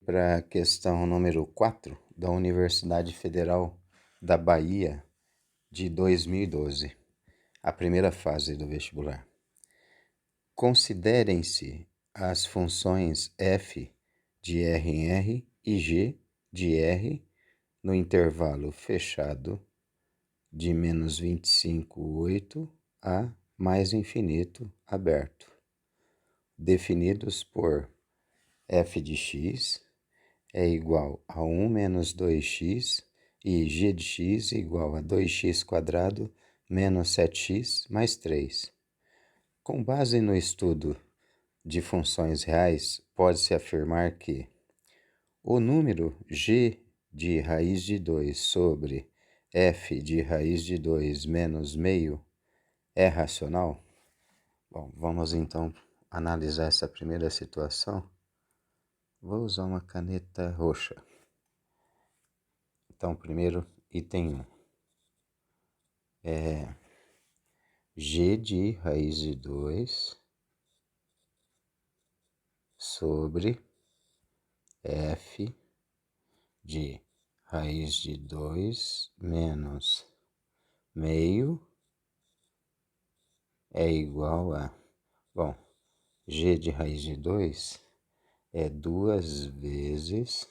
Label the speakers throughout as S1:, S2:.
S1: para a questão número 4 da Universidade Federal da Bahia de 2012, a primeira fase do vestibular. Considerem-se as funções f de R em R e g de R no intervalo fechado de menos 25,8 a mais infinito aberto, definidos por f de x é igual a 1 menos 2x e g de x é igual a 2x² menos 7x mais 3. Com base no estudo de funções reais, pode-se afirmar que o número g de raiz de 2 sobre f de raiz de 2 menos meio é racional? Bom, vamos então analisar essa primeira situação. Vou usar uma caneta roxa. Então, primeiro, item 1 é g de raiz de 2 sobre f de raiz de 2 menos meio é igual a... Bom, g de raiz de 2 é 2 vezes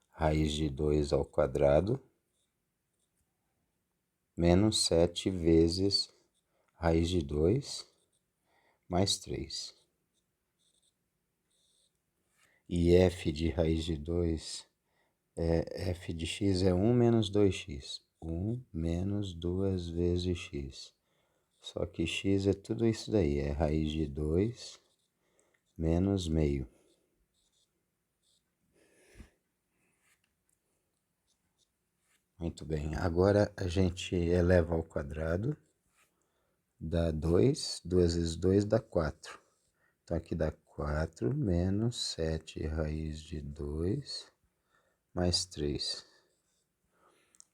S1: raiz de 2 ao quadrado menos 7 vezes raiz de 2 mais 3. E f de raiz de 2 f de x é 1 menos 2x. 1 menos 2 vezes x. Só que x é tudo isso daí, é raiz de 2 menos meio. Muito bem, agora a gente eleva ao quadrado, dá 2, 2 vezes 2 dá 4. Então aqui dá 4 menos 7 raiz de 2 mais 3.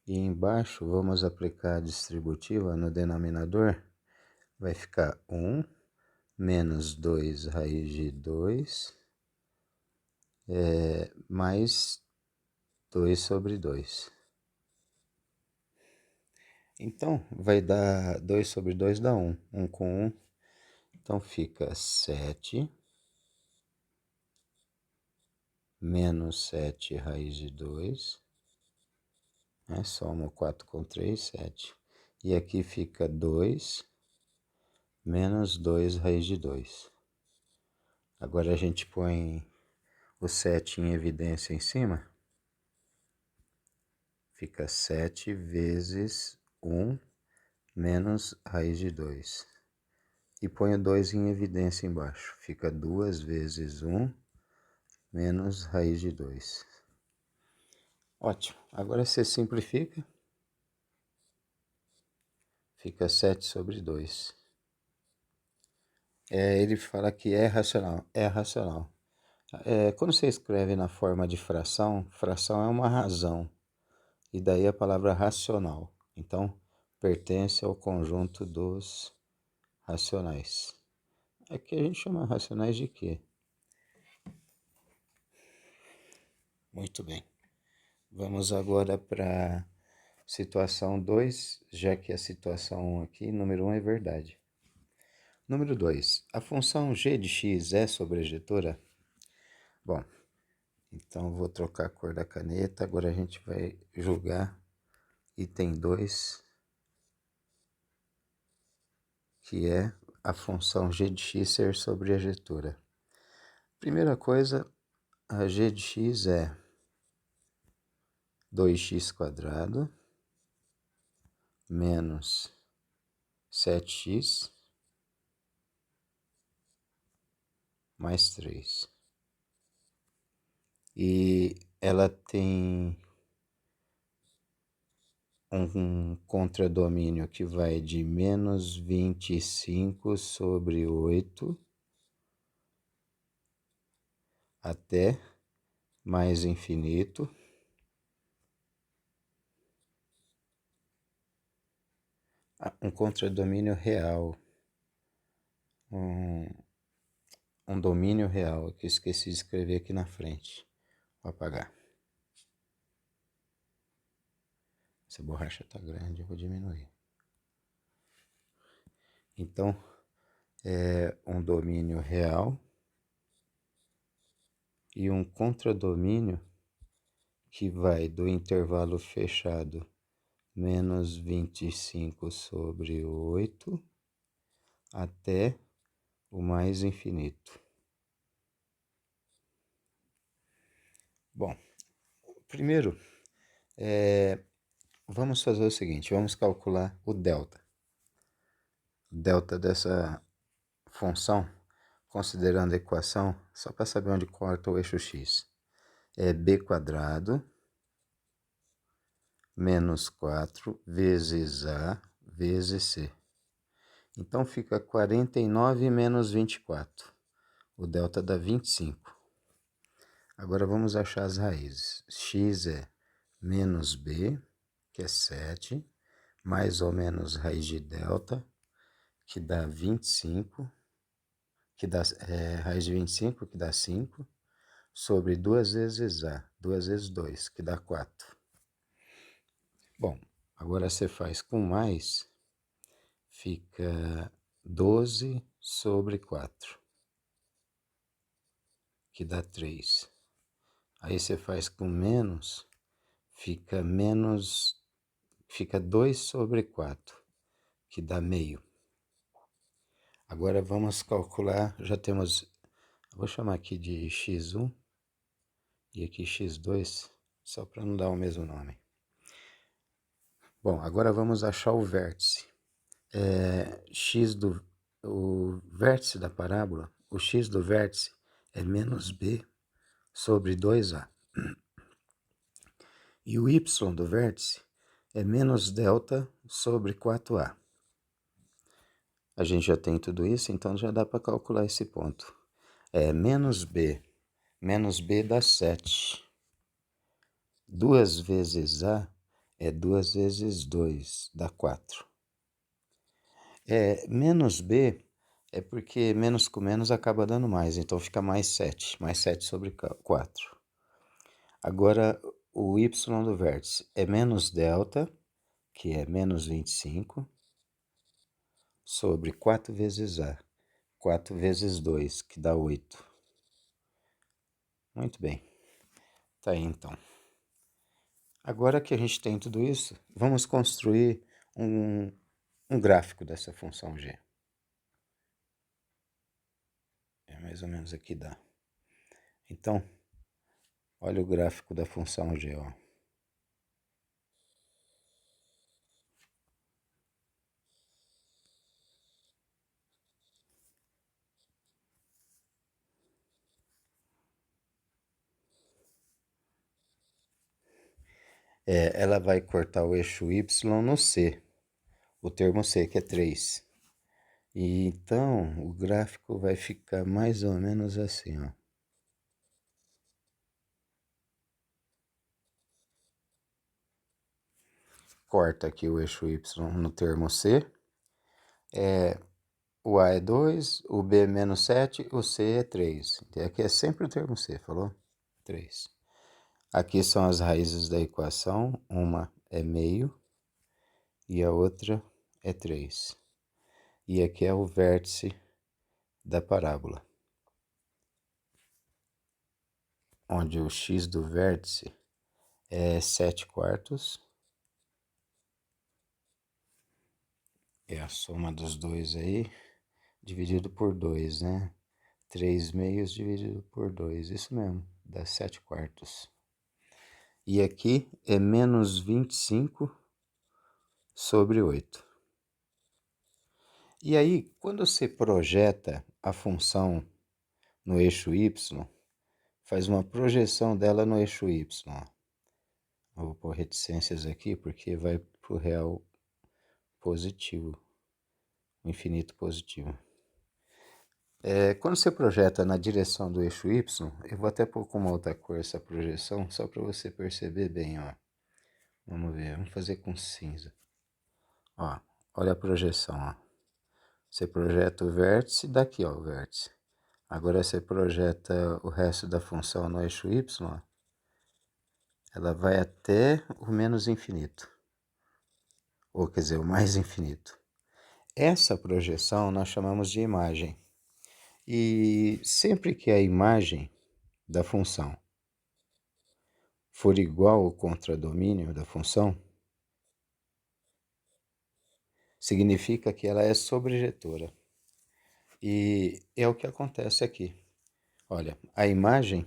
S1: E embaixo vamos aplicar a distributiva no denominador, vai ficar 1 menos 2 raiz de 2 mais 2 sobre 2. Então, vai dar 2 sobre 2 dá 1. 1 com 1. Então, fica 7 menos 7 raiz de 2. Soma 4 com 3, 7. E aqui fica 2 menos 2 raiz de 2. Agora a gente põe o 7 em evidência em cima. Fica 7 vezes 1 menos raiz de 2. E ponho 2 em evidência embaixo. Fica 2 vezes 1 menos raiz de 2. Ótimo. Agora você simplifica. Fica 7 sobre 2. Ele fala que é racional. É racional. Quando você escreve na forma de fração, fração é uma razão. E daí a palavra racional. Então, pertence ao conjunto dos racionais. Aqui a gente chama racionais de quê? Muito bem. Vamos agora para situação 2, já que a situação 1 aqui, número 1 é verdade. Número 2. A função g de x é sobrejetora? Bom, então vou trocar a cor da caneta. Agora a gente vai julgar item 2, que é a função g de x ser sobrejetora. Primeira coisa, a g de x é 2x² menos 7x mais 3. E ela tem um contradomínio que vai de menos 25 sobre 8 até mais infinito. Um contradomínio real. Um domínio real, que eu esqueci de escrever aqui na frente. Vou apagar. Essa borracha tá grande, eu vou diminuir. Então, é um domínio real e um contradomínio que vai do intervalo fechado menos 25 sobre 8 até o mais infinito. Bom, primeiro, vamos fazer o seguinte, vamos calcular o delta. Delta dessa função, considerando a equação, só para saber onde corta o eixo x, é b² menos 4 vezes a vezes c. Então fica 49 menos 24. O delta dá 25. Agora vamos achar as raízes. X é menos b, que é 7, mais ou menos raiz de delta, que dá 25, que dá raiz de 25, que dá 5, sobre 2 vezes a, 2 vezes 2, que dá 4. Bom, agora você faz com mais, fica 12 sobre 4, que dá 3. Aí você faz com menos, fica 2 sobre 4, que dá meio. Agora vamos calcular, já temos, vou chamar aqui de x1 e aqui x2, só para não dar o mesmo nome. Bom, agora vamos achar o vértice. O vértice da parábola, o x do vértice é menos b sobre 2a. E o y do vértice é menos delta sobre 4a. A gente já tem tudo isso, então já dá para calcular esse ponto. Menos b dá 7. 2 vezes a é 2 vezes 2, dá 4. Menos b é porque menos com menos acaba dando mais, então fica mais 7. Mais 7 sobre 4. Agora, o y do vértice é menos delta, que é menos 25, sobre 4 vezes a. 4 vezes 2, que dá 8. Muito bem. Tá aí, então. Agora que a gente tem tudo isso, vamos construir um gráfico dessa função g. Mais ou menos aqui dá. Então, olha o gráfico da função g, ó. Ela vai cortar o eixo y no c, o termo c, que é 3. E então, o gráfico vai ficar mais ou menos assim, ó. Corta aqui o eixo y no termo c. O a é 2, o b é menos 7, o c é 3. Aqui é sempre o termo c, falou? 3. Aqui são as raízes da equação. Uma é meio e a outra é 3. E aqui é o vértice da parábola, onde o x do vértice é 7/4. É a soma dos dois aí, dividido por 2, né? 3 meios dividido por 2, isso mesmo, dá 7/4. E aqui é menos 25 sobre 8. E aí, quando você projeta a função no eixo y, faz uma projeção dela no eixo y. Eu vou pôr reticências aqui porque vai para o real positivo, o infinito positivo. Quando você projeta na direção do eixo y, eu vou até pôr com uma outra cor essa projeção, só para você perceber bem, ó. Vamos ver, vamos fazer com cinza. Ó, olha a projeção, ó. Você projeta o vértice, daqui, ó, o vértice. Agora você projeta o resto da função no eixo y, ó. ela vai até o menos infinito, ou quer dizer, o mais infinito. Essa projeção nós chamamos de imagem. E sempre que a imagem da função for igual ao contradomínio da função, significa que ela é sobrejetora. E é o que acontece aqui. Olha, a imagem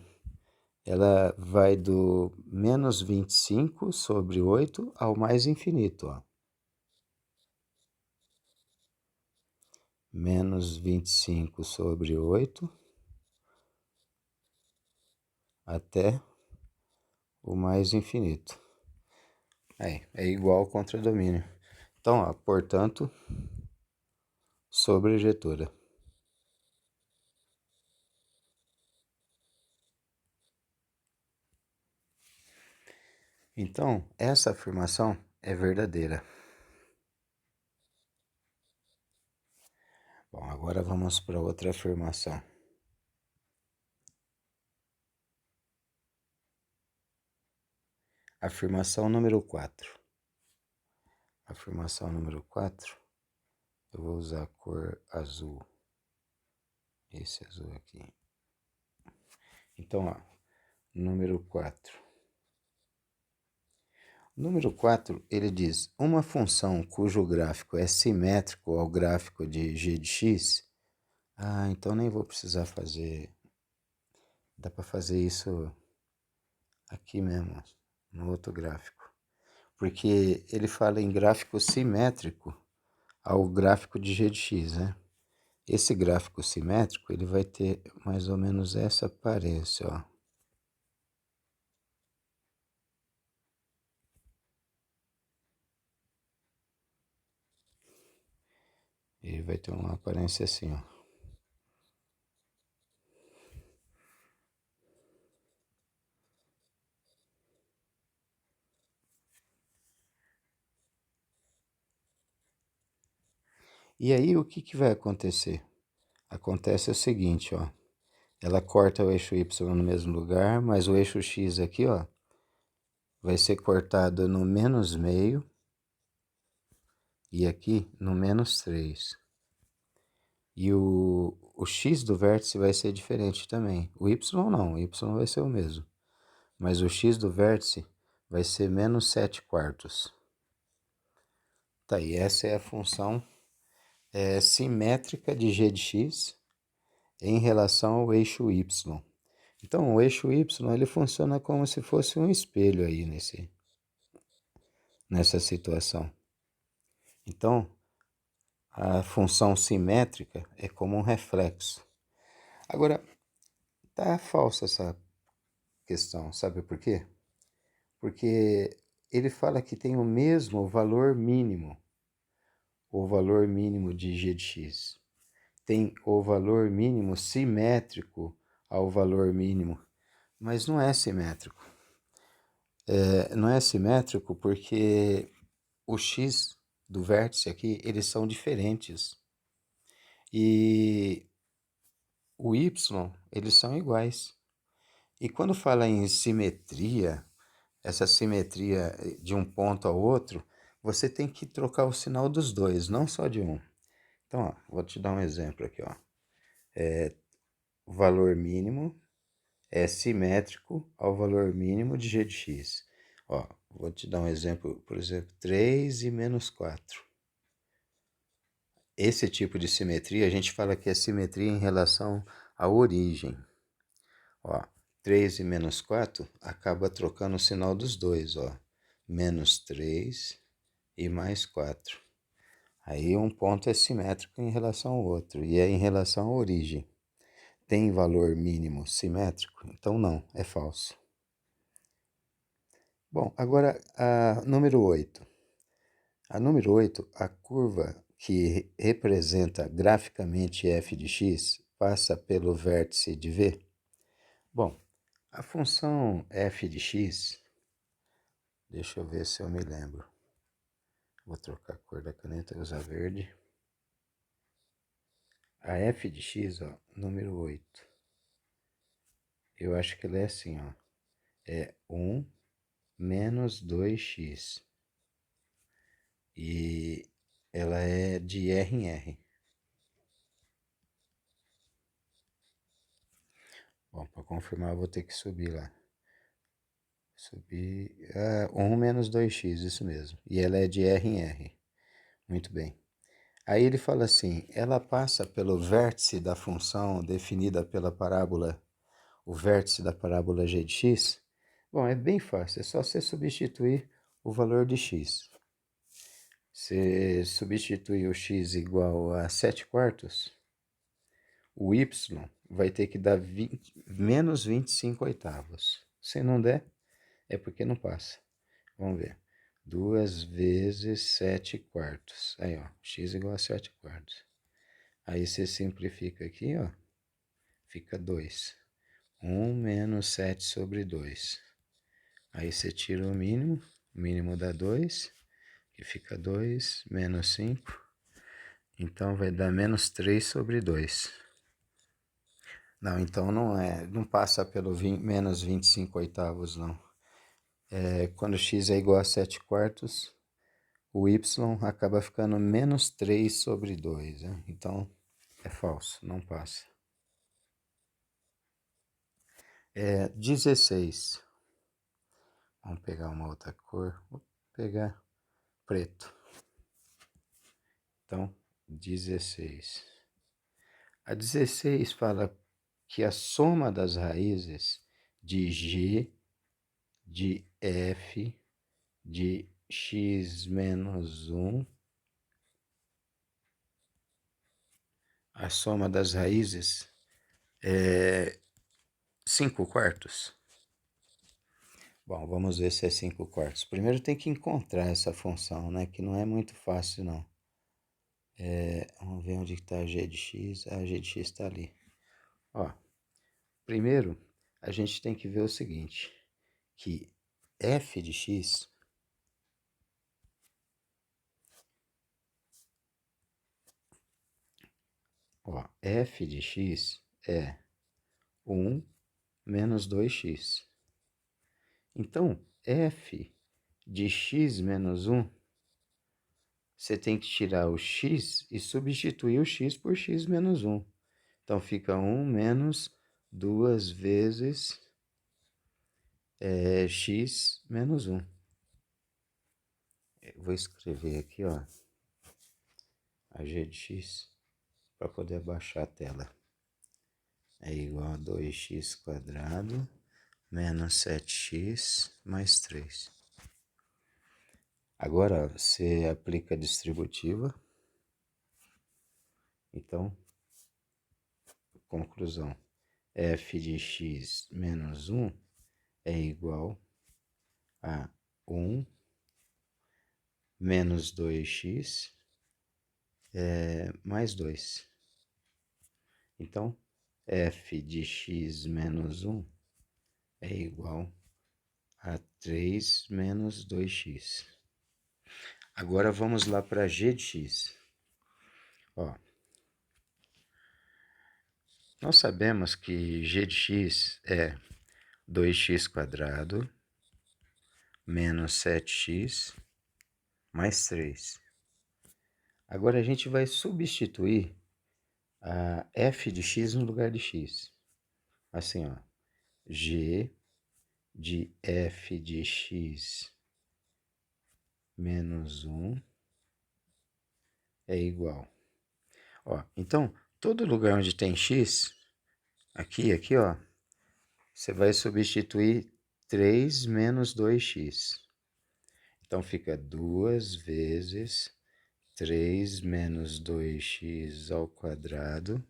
S1: ela vai do menos 25 sobre 8 ao mais infinito. Ó. Menos 25 sobre 8 até o mais infinito. É igual ao contradomínio. Então, ó, portanto, sobrejetora. Então, essa afirmação é verdadeira. Bom, agora vamos para outra afirmação. Afirmação número 4. Afirmação número 4, eu vou usar a cor azul. Esse azul aqui. Então, ó, número 4. Número 4, ele diz, uma função cujo gráfico é simétrico ao gráfico de g de x. Então nem vou precisar fazer. Dá para fazer isso aqui mesmo, no outro gráfico. Porque ele fala em gráfico simétrico ao gráfico de g de x, né? Esse gráfico simétrico, ele vai ter mais ou menos essa aparência, ó. Ele vai ter uma aparência assim, ó. E aí o que vai acontecer? Acontece o seguinte, ó. Ela corta o eixo Y no mesmo lugar, mas o eixo X aqui, ó, vai ser cortado no menos meio e aqui no menos 3. E o X do vértice vai ser diferente também. O Y não, o Y vai ser o mesmo. Mas o X do vértice vai ser menos 7 quartos. Tá, e essa é a função simétrica de g de x em relação ao eixo y. Então, o eixo y ele funciona como se fosse um espelho aí nessa situação. Então, a função simétrica é como um reflexo. Agora, tá falsa essa questão, sabe por quê? Porque ele fala que tem o mesmo valor mínimo, o valor mínimo de g de x. Tem o valor mínimo simétrico ao valor mínimo, mas não é simétrico. Não é simétrico porque o x do vértice aqui, eles são diferentes. E o y, eles são iguais. E quando fala em simetria, essa simetria de um ponto ao outro, você tem que trocar o sinal dos dois, não só de um. Então, ó, vou te dar um exemplo aqui, ó. O valor mínimo é simétrico ao valor mínimo de g de x. Ó, vou te dar um exemplo, por exemplo, 3 e menos 4. Esse tipo de simetria, a gente fala que é simetria em relação à origem. Ó, 3 e menos 4 acaba trocando o sinal dos dois, ó. Menos 3 e mais 4. Aí um ponto é simétrico em relação ao outro, e é em relação à origem. Tem valor mínimo simétrico? Então não, é falso. Bom, agora a número 8. A número 8, a curva que representa graficamente f de x passa pelo vértice de V? Bom, a função f de x, deixa eu ver se eu me lembro. Vou trocar a cor da caneta e usar verde. A f de x, ó, número 8. Eu acho que ela é assim, ó. É 1 menos 2x. E ela é de R em R. Bom, para confirmar eu vou ter que subir lá. Subir. 1 menos 2x, isso mesmo. E ela é de R em R. Muito bem. Aí ele fala assim, ela passa pelo vértice da função definida pela parábola, o vértice da parábola g de x? Bom, é bem fácil, é só você substituir o valor de x. Você substitui o x igual a 7 quartos, o y vai ter que dar menos 25 oitavos. Se não der, é porque não passa. Vamos ver. 2 vezes 7 quartos. Aí, ó, x igual a 7 quartos. Aí você simplifica aqui, ó. Fica 2. 1 menos 7 sobre 2. Aí você tira o mínimo dá 2, que fica 2, menos 5. Então vai dar menos 3 sobre 2. Não, então não passa pelo menos 25 oitavos, não. Quando x é igual a 7 quartos, o y acaba ficando menos 3 sobre 2, né? Então é falso, não passa. 16. Vamos pegar uma outra cor. Vou pegar preto. Então, 16. A 16 fala que a soma das raízes de g, de f, de x menos 1, a soma das raízes é 5 quartos. Bom, vamos ver se é 5 quartos. Primeiro tem que encontrar essa função, né? Que não é muito fácil, não. Vamos ver onde está a g de x. A g de x está ali. Ó, primeiro, a gente tem que ver o seguinte, que f de x f de x é 1 menos 2x. Então, f de x menos 1, você tem que tirar o x e substituir o x por x menos 1. Então, fica 1 menos 2 vezes x menos 1. Eu vou escrever aqui, ó, a g de x para poder abaixar a tela. É igual a 2x quadrado menos 7x mais 3. Agora você aplica a distributiva. Então, conclusão. F de x menos 1 é igual a 1 menos 2x mais 2. Então, f de x menos 1 é igual a 3 menos 2x. Agora vamos lá para g de x. Ó, nós sabemos que g de x é 2x quadrado menos 7x mais 3. Agora a gente vai substituir a f de x no lugar de x. Assim, ó, g de f de x menos 1 é igual. Ó, então, todo lugar onde tem x, aqui, ó, você vai substituir 3 menos 2x. Então, fica 2 vezes 3 menos 2x ao quadrado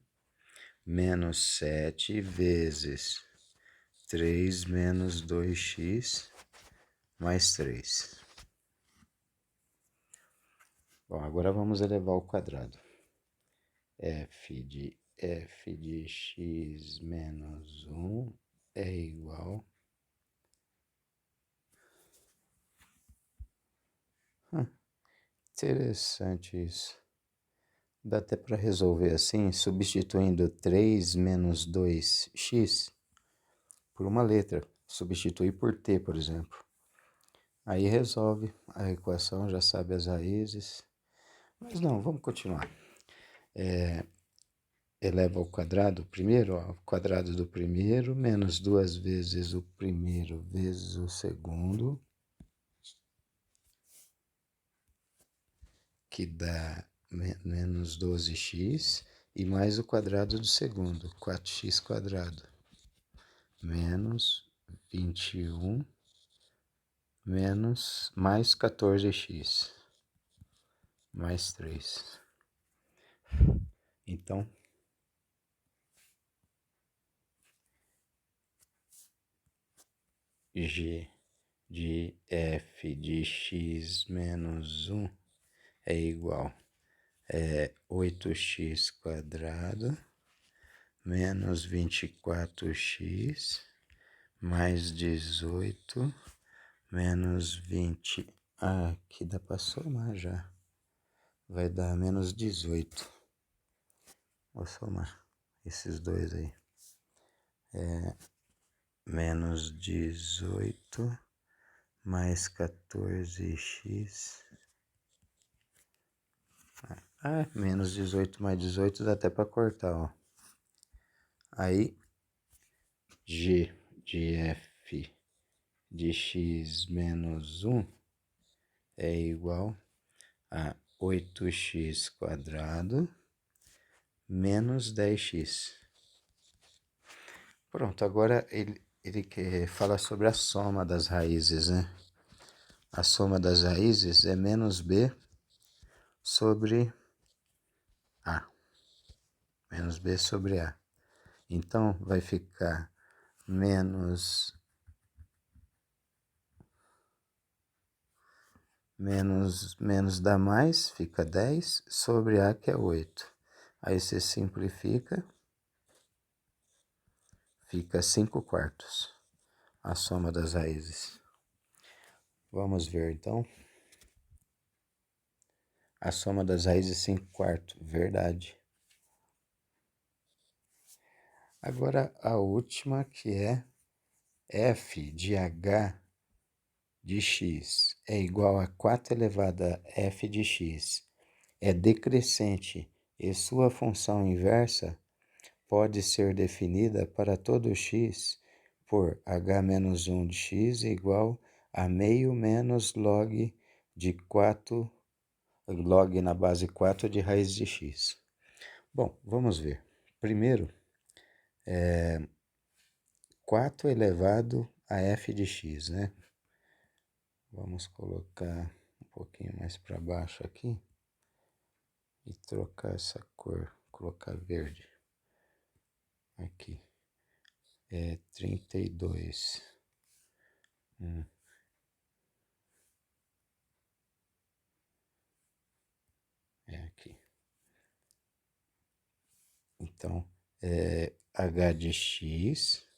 S1: menos 7 vezes 3 menos 2x mais 3. Bom, agora vamos elevar ao quadrado. f de x menos 1 é igual... Interessante isso. Dá até para resolver assim, substituindo 3 menos 2x por uma letra. Substituir por t, por exemplo. Aí resolve a equação, já sabe as raízes. Mas não, vamos continuar. Eleva ao quadrado primeiro, ó, o quadrado do primeiro, menos 2 vezes o primeiro vezes o segundo, que dá menos 12x, e mais o quadrado do segundo, 4x quadrado, menos 21, menos mais 14x, mais 3. Então, g de f de x menos 1 é igual a 8x quadrado menos 24x mais 18 menos 20. Ah, aqui dá para somar já. Vai dar menos 18. Vou somar esses dois aí. Menos 18 mais 14x. Ah, menos 18 mais 18 dá até para cortar, ó. Aí, g de f de x menos 1 é igual a 8x quadrado menos 10x. Pronto, agora ele quer falar sobre a soma das raízes, né? A soma das raízes é menos b sobre a. Menos b sobre a. Então, vai ficar menos dá mais, fica 10, sobre a que é 8. Aí você simplifica, fica 5 quartos, a soma das raízes. Vamos ver então. A soma das raízes 5 quartos, verdade. Agora a última, que é f de h de x é igual a 4 elevado a f de x. É decrescente e sua função inversa pode ser definida para todo x por h menos 1 de x igual a meio menos log de 4, log na base 4 de raiz de x. Bom, vamos ver. Primeiro, 4 elevado a f de x, né? Vamos colocar um pouquinho mais para baixo aqui e trocar essa cor, colocar verde. Aqui. É 32. É aqui. Então, h de x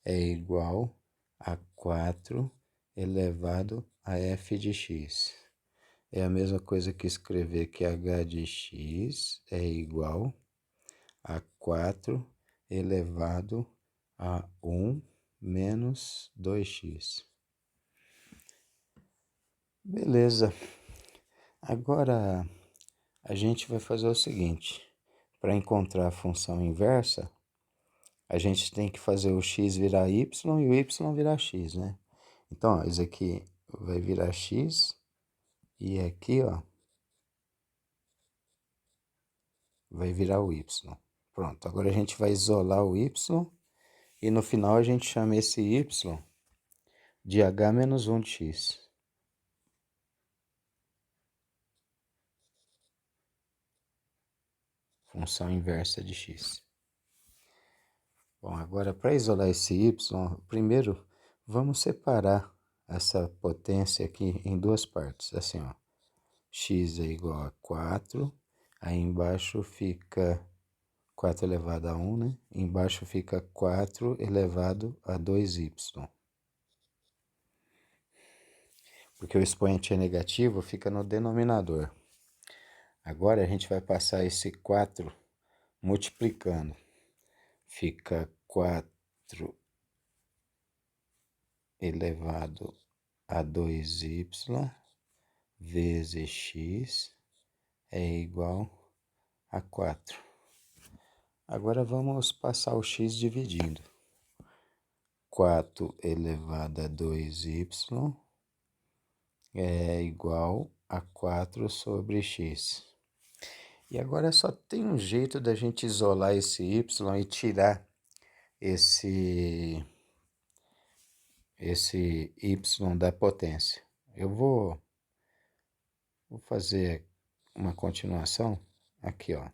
S1: é igual a 4 elevado a f de x. É a mesma coisa que escrever que h de x é igual a 4 elevado a 1 menos 2x. Beleza. Agora a gente vai fazer o seguinte. Para encontrar a função inversa, a gente tem que fazer o x virar y e o y virar x, né? Então, ó, isso aqui vai virar x e aqui, ó, vai virar o y. Pronto, agora a gente vai isolar o y e no final a gente chama esse y de h menos 1 de x. Função inversa de x. Bom, agora para isolar esse y, primeiro vamos separar essa potência aqui em duas partes. Assim, ó, x é igual a 4, aí embaixo fica 4 elevado a 1, né? Embaixo fica 4 elevado a 2y. Porque o expoente é negativo, fica no denominador. Agora a gente vai passar esse 4 multiplicando. Fica 4 elevado a 2y vezes x é igual a 4. Agora vamos passar o x dividindo. 4 elevado a 2y é igual a 4 sobre x. E agora só tem um jeito da gente isolar esse y e tirar esse y da potência. Eu vou fazer uma continuação aqui, ó.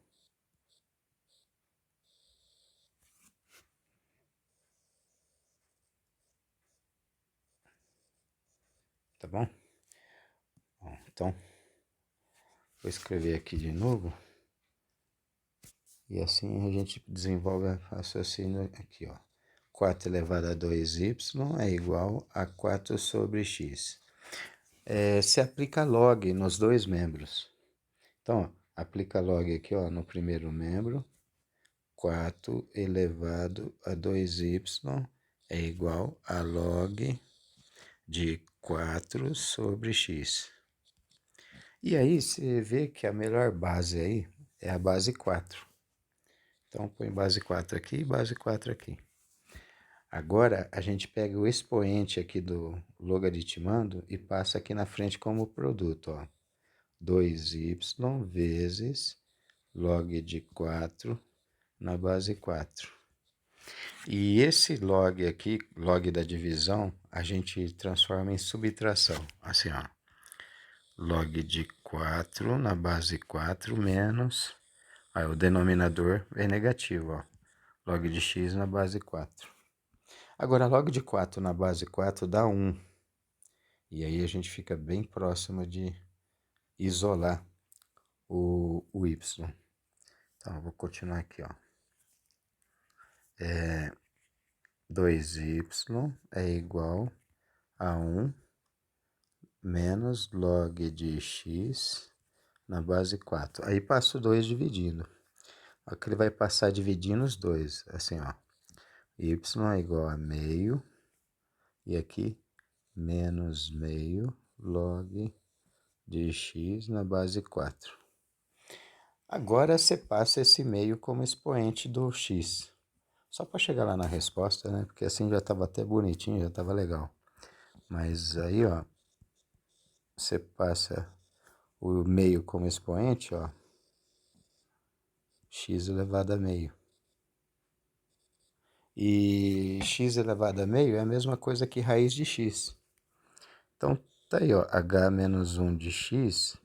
S1: Tá bom? Bom, então, vou escrever aqui de novo. E assim a gente desenvolve o raciocínio aqui, ó. 4 elevado a 2y é igual a 4 sobre x. Se aplica log nos dois membros. Então, ó, aplica log aqui, ó, no primeiro membro. 4 elevado a 2y é igual a log de 4 sobre x. E aí você vê que a melhor base aí é a base 4. Então põe base 4 aqui e base 4 aqui. Agora a gente pega o expoente aqui do logaritmando e passa aqui na frente como produto, ó. 2y vezes log de 4 na base 4. E esse log aqui, log da divisão, a gente transforma em subtração. Assim, ó. Log de 4 na base 4 menos... Aí o denominador é negativo, ó. Log de x na base 4. Agora, log de 4 na base 4 dá 1. E aí a gente fica bem próximo de isolar o y. Então, eu vou continuar aqui, ó. 2y é igual a 1 menos log de x na base 4. Aí passo 2 dividindo. Aqui ele vai passar dividindo os dois, assim, ó. Y é igual a meio, e aqui menos meio log de x na base 4. Agora você passa esse meio como expoente do x. Só para chegar lá na resposta, né? Porque assim já estava até bonitinho, já estava legal. Mas aí, ó, você passa o meio como expoente, ó, x elevado a meio. E x elevado a meio é a mesma coisa que raiz de x. Então, tá aí, ó, h menos 1 de x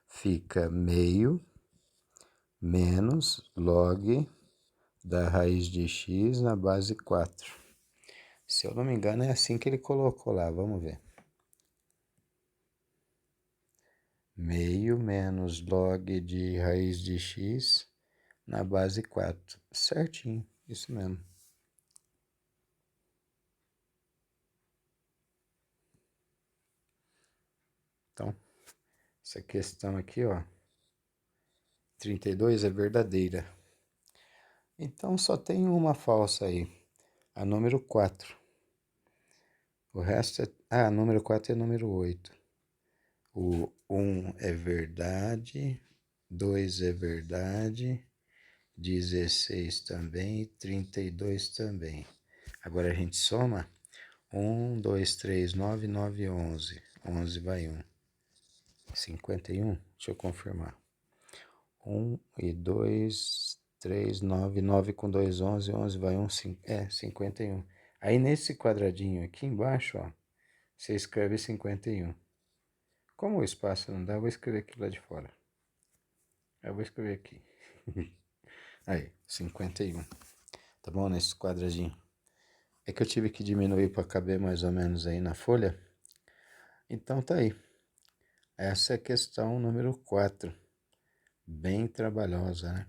S1: fica meio menos log da raiz de x na base 4. Se eu não me engano, é assim que ele colocou lá, vamos ver. Meio menos log de raiz de x na base 4. Certinho, isso mesmo. Então, essa questão aqui, ó, 32 é verdadeira. Então, só tem uma falsa aí, a número 4. O resto é... Ah, número 4 é número 8. O 1 é verdade, 2 é verdade, 16 também, 32 também. Agora a gente soma 1, 2, 3, 9, 9, 11. 11 vai 1. 51, deixa eu confirmar. 1 e 2, 3, 9, 9 com 2, 11, 11 vai 1, 51. Aí nesse quadradinho aqui embaixo, ó, você escreve 51. Como o espaço não dá, eu vou escrever aqui lá de fora. Eu vou escrever aqui. Aí, 51. Tá bom? Nesse quadradinho. É que eu tive que diminuir para caber mais ou menos aí na folha. Então tá aí. Essa é a questão número 4. Bem trabalhosa, né?